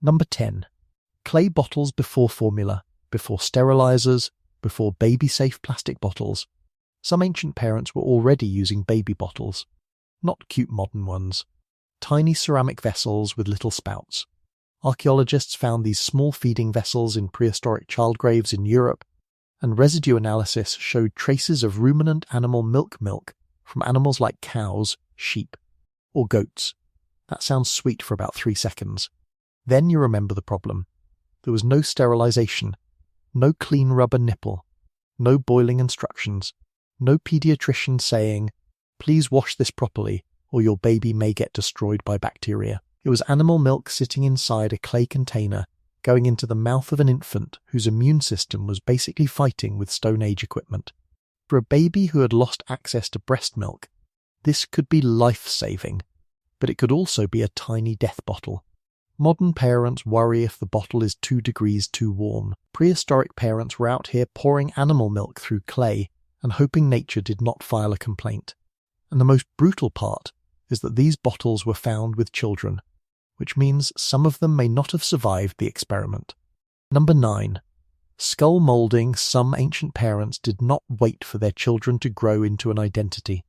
Number 10. Clay bottles before formula, before sterilizers, before baby-safe plastic bottles. Some ancient parents were already using baby bottles. Not cute modern ones. Tiny ceramic vessels with little spouts. Archaeologists found these small feeding vessels in prehistoric child graves in Europe, and residue analysis showed traces of ruminant animal milk from animals like cows, sheep, or goats. That sounds sweet for about 3 seconds. Then you remember the problem. There was no sterilization, no clean rubber nipple, no boiling instructions, no pediatrician saying, "Please wash this properly or your baby may get destroyed by bacteria." It was animal milk sitting inside a clay container, going into the mouth of an infant whose immune system was basically fighting with Stone Age equipment. For a baby who had lost access to breast milk, this could be life-saving, but it could also be a tiny death bottle. Modern parents worry if the bottle is 2 degrees too warm. Prehistoric parents were out here pouring animal milk through clay and hoping nature did not file a complaint. And the most brutal part is that these bottles were found with children, which means some of them may not have survived the experiment. Number 9. Skull molding. Some ancient parents did not wait for their children to grow into an identity.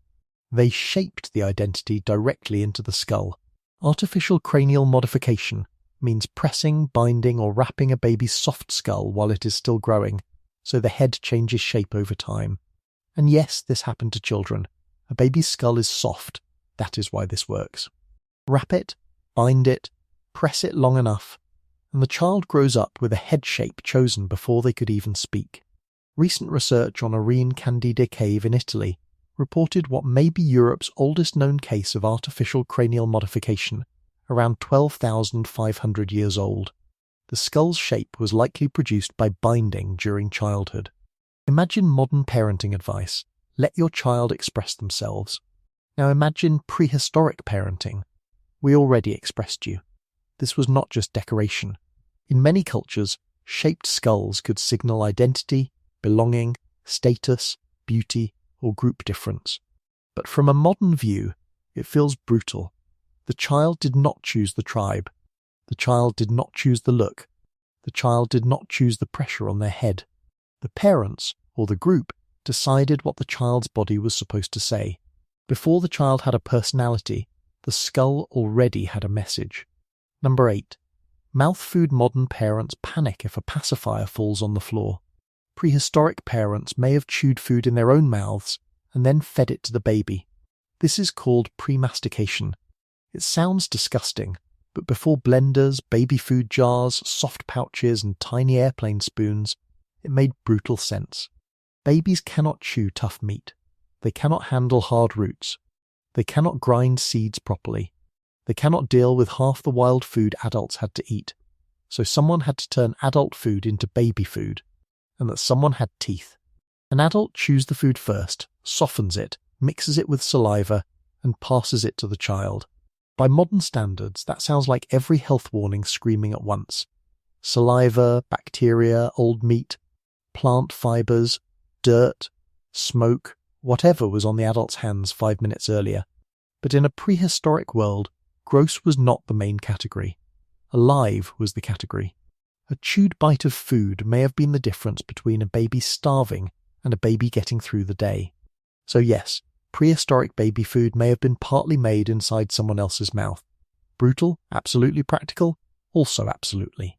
They shaped the identity directly into the skull. Artificial cranial modification means pressing, binding, or wrapping a baby's soft skull while it is still growing, so the head changes shape over time. And yes, this happened to children. A baby's skull is soft. That is why this works. Wrap it, bind it, press it long enough, and the child grows up with a head shape chosen before they could even speak. Recent research on Arene Candida Cave in Italy reported what may be Europe's oldest known case of artificial cranial modification, around 12,500 years old. The skull's shape was likely produced by binding during childhood. Imagine modern parenting advice. Let your child express themselves. Now imagine prehistoric parenting. We already expressed you. This was not just decoration. In many cultures, shaped skulls could signal identity, belonging, status, beauty, or group difference. But from a modern view, it feels brutal. The child did not choose the tribe. The child did not choose the look. The child did not choose the pressure on their head. The parents, or the group, decided what the child's body was supposed to say. Before the child had a personality, the skull already had a message. Number 8. Mouth food. Modern parents panic if a pacifier falls on the floor. Prehistoric parents may have chewed food in their own mouths and then fed it to the baby. This is called pre-mastication. It sounds disgusting, but before blenders, baby food jars, soft pouches, and tiny airplane spoons, it made brutal sense. Babies cannot chew tough meat. They cannot handle hard roots. They cannot grind seeds properly. They cannot deal with half the wild food adults had to eat. So someone had to turn adult food into baby food, and that someone had teeth. An adult chews the food first, softens it, mixes it with saliva, and passes it to the child. By modern standards, that sounds like every health warning screaming at once. Saliva, bacteria, old meat, plant fibers, dirt, smoke, whatever was on the adult's hands 5 minutes earlier. But in a prehistoric world, gross was not the main category. Alive was the category. A chewed bite of food may have been the difference between a baby starving and a baby getting through the day. So yes, prehistoric baby food may have been partly made inside someone else's mouth. Brutal? Absolutely practical? Also absolutely.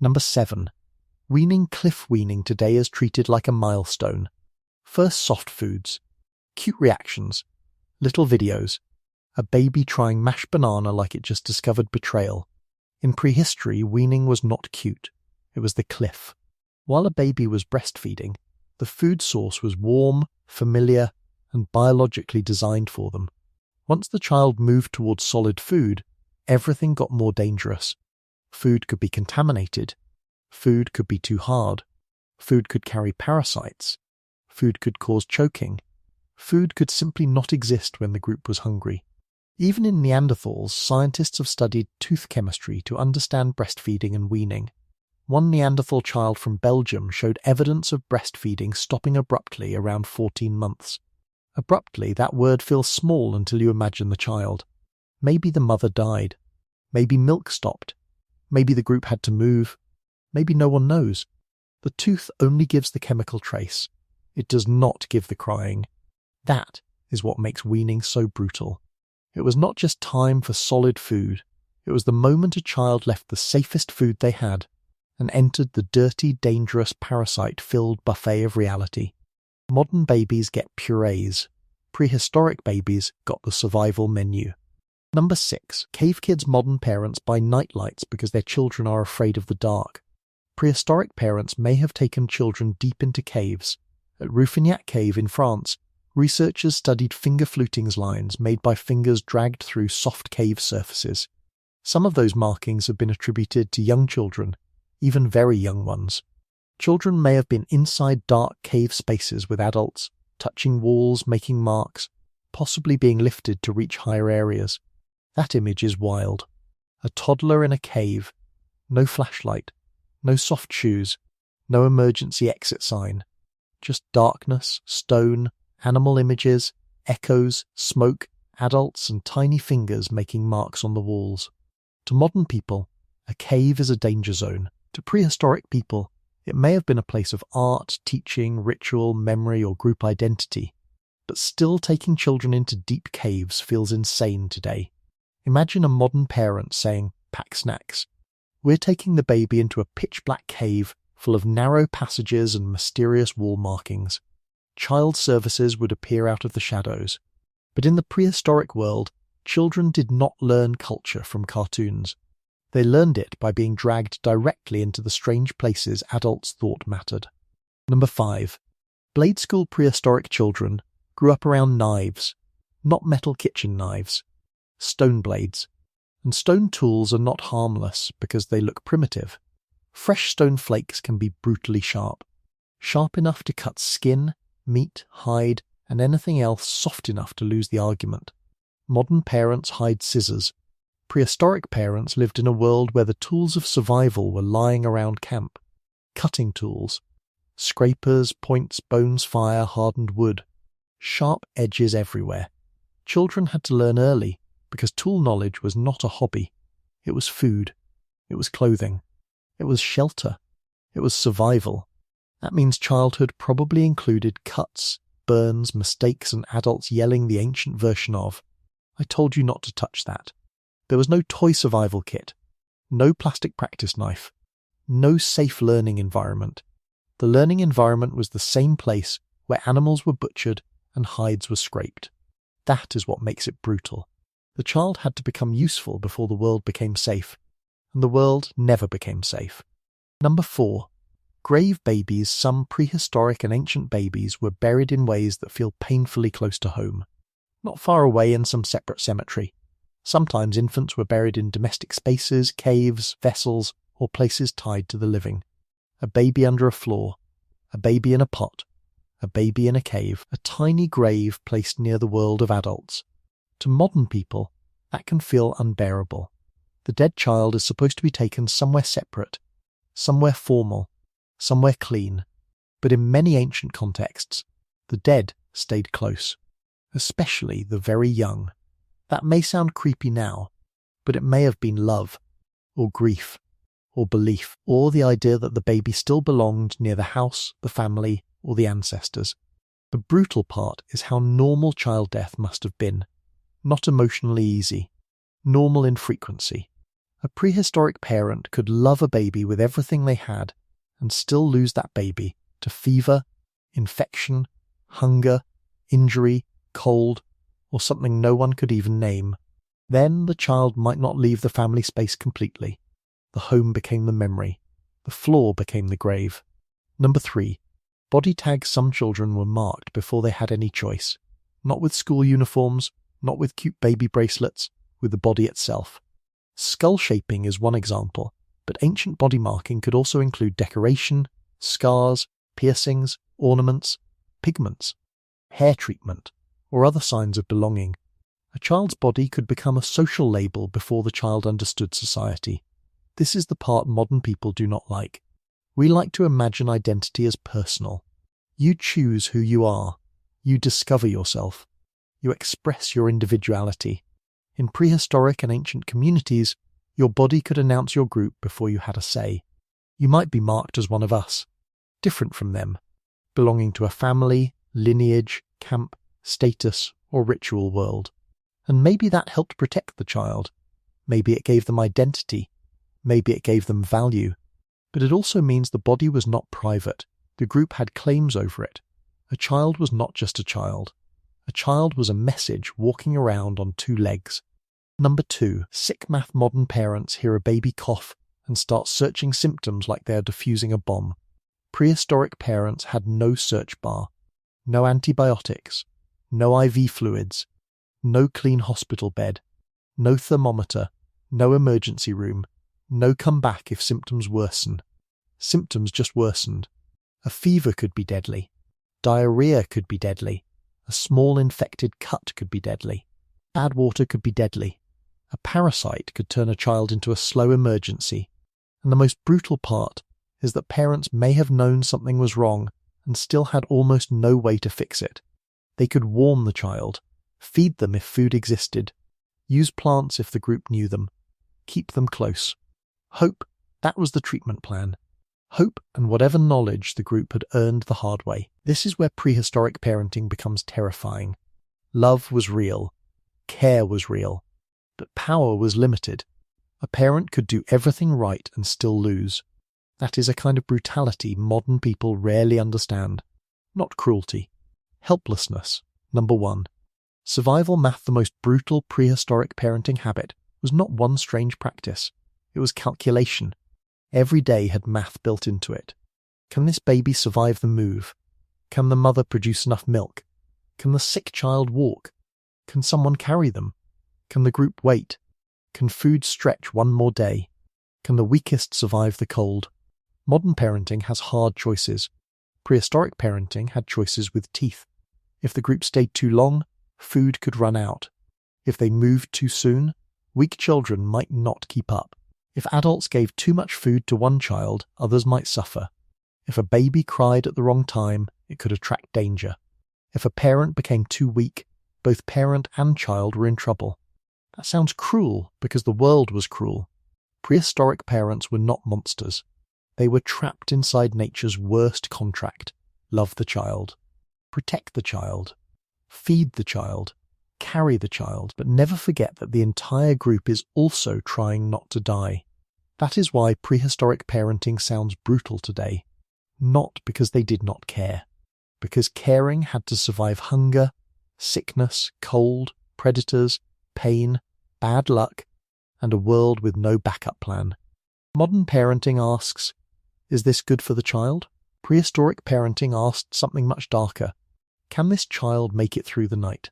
Number 7. Weaning. Cliff weaning today is treated like a milestone. First soft foods. Cute reactions. Little videos. A baby trying mashed banana like it just discovered betrayal. In prehistory, weaning was not cute. It was the cliff. While a baby was breastfeeding, the food source was warm, familiar, and biologically designed for them. Once the child moved towards solid food, everything got more dangerous. Food could be contaminated. Food could be too hard. Food could carry parasites. Food could cause choking. Food could simply not exist when the group was hungry. Even in Neanderthals, scientists have studied tooth chemistry to understand breastfeeding and weaning. One Neanderthal child from Belgium showed evidence of breastfeeding stopping abruptly around 14 months. Abruptly, that word feels small until you imagine the child. Maybe the mother died. Maybe milk stopped. Maybe the group had to move. Maybe no one knows. The tooth only gives the chemical trace. It does not give the crying. That is what makes weaning so brutal. It was not just time for solid food. It was the moment a child left the safest food they had and entered the dirty, dangerous, parasite-filled buffet of reality. Modern babies get purees. Prehistoric babies got the survival menu. Number 6. Cave kids' modern parents buy nightlights because their children are afraid of the dark. Prehistoric parents may have taken children deep into caves. At Rouffignac Cave in France, researchers studied finger flutings lines made by fingers dragged through soft cave surfaces. Some of those markings have been attributed to young children, even very young ones. Children may have been inside dark cave spaces with adults, touching walls, making marks, possibly being lifted to reach higher areas. That image is wild. A toddler in a cave, no flashlight, no soft shoes, no emergency exit sign. Just darkness, stone, animal images, echoes, smoke, adults and tiny fingers making marks on the walls. To modern people, a cave is a danger zone. To prehistoric people, it may have been a place of art, teaching, ritual, memory or group identity. But still taking children into deep caves feels insane today. Imagine a modern parent saying, "Pack snacks. We're taking the baby into a pitch-black cave full of narrow passages and mysterious wall markings." Child services would appear out of the shadows. But in the prehistoric world, children did not learn culture from cartoons. They learned it by being dragged directly into the strange places adults thought mattered. Number 5. Blade school prehistoric children grew up around knives, not metal kitchen knives, stone blades. And stone tools are not harmless because they look primitive. Fresh stone flakes can be brutally sharp. Sharp enough to cut skin, meat, hide, and anything else soft enough to lose the argument. Modern parents hide scissors. Prehistoric parents lived in a world where the tools of survival were lying around camp. Cutting tools. Scrapers, points, bones, fire, hardened wood. Sharp edges everywhere. Children had to learn early because tool knowledge was not a hobby. It was food. It was clothing. It was shelter. It was survival. That means childhood probably included cuts, burns, mistakes, and adults yelling the ancient version of, "I told you not to touch that." There was no toy survival kit, no plastic practice knife, no safe learning environment. The learning environment was the same place where animals were butchered and hides were scraped. That is what makes it brutal. The child had to become useful before the world became safe, and the world never became safe. Number 4. Grave babies. Some prehistoric and ancient babies were buried in ways that feel painfully close to home. Not far away in some separate cemetery. Sometimes infants were buried in domestic spaces, caves, vessels, or places tied to the living. A baby under a floor, a baby in a pot, a baby in a cave, a tiny grave placed near the world of adults. To modern people, that can feel unbearable. The dead child is supposed to be taken somewhere separate, somewhere formal, somewhere clean. But in many ancient contexts, the dead stayed close, especially the very young. That may sound creepy now, but it may have been love, or grief, or belief, or the idea that the baby still belonged near the house, the family, or the ancestors. The brutal part is how normal child death must have been. Not emotionally easy, normal in frequency. A prehistoric parent could love a baby with everything they had and still lose that baby to fever, infection, hunger, injury, cold, or something no one could even name. Then the child might not leave the family space completely. The home became the memory. The floor became the grave. Number 3. Body tags. Some children were marked before they had any choice. Not with school uniforms, not with cute baby bracelets, with the body itself. Skull shaping is one example, but ancient body marking could also include decoration, scars, piercings, ornaments, pigments, hair treatment, or other signs of belonging. A child's body could become a social label before the child understood society. This is the part modern people do not like. We like to imagine identity as personal. You choose who you are. You discover yourself. You express your individuality. In prehistoric and ancient communities, Your body could announce your group before you had a say. You might be marked as one of us, different from them, belonging to a family, lineage, camp, status, or ritual world. And maybe that helped protect the child. Maybe it gave them identity. Maybe it gave them value. But it also means the body was not private. The group had claims over it. A child was not just a child. A child was a message walking around on two legs. Number 2, sick math modern parents hear a baby cough and start searching symptoms like they are defusing a bomb. Prehistoric parents had no search bar, no antibiotics, no IV fluids, no clean hospital bed, no thermometer, no emergency room, no come back if symptoms worsen. Symptoms just worsened. A fever could be deadly. Diarrhea could be deadly. A small infected cut could be deadly. Bad water could be deadly. A parasite could turn a child into a slow emergency. And the most brutal part is that parents may have known something was wrong and still had almost no way to fix it. They could warm the child, feed them if food existed, use plants if the group knew them, keep them close. Hope, that was the treatment plan. Hope and whatever knowledge the group had earned the hard way. This is where prehistoric parenting becomes terrifying. Love was real. Care was real. But power was limited. A parent could do everything right and still lose. That is a kind of brutality modern people rarely understand. Not cruelty. Helplessness. Number 1. Survival math, the most brutal prehistoric parenting habit, was not one strange practice. It was calculation. Every day had math built into it. Can this baby survive the move? Can the mother produce enough milk? Can the sick child walk? Can someone carry them? Can the group wait? Can food stretch one more day? Can the weakest survive the cold? Modern parenting has hard choices. Prehistoric parenting had choices with teeth. If the group stayed too long, food could run out. If they moved too soon, weak children might not keep up. If adults gave too much food to one child, others might suffer. If a baby cried at the wrong time, it could attract danger. If a parent became too weak, both parent and child were in trouble. That sounds cruel because the world was cruel. Prehistoric parents were not monsters. They were trapped inside nature's worst contract. Love the child. Protect the child. Feed the child. Carry the child, but never forget that the entire group is also trying not to die. That is why prehistoric parenting sounds brutal today. Not because they did not care. Because caring had to survive hunger, sickness, cold, predators, pain, bad luck, and a world with no backup plan. Modern parenting asks, is this good for the child? Prehistoric parenting asked something much darker. Can this child make it through the night?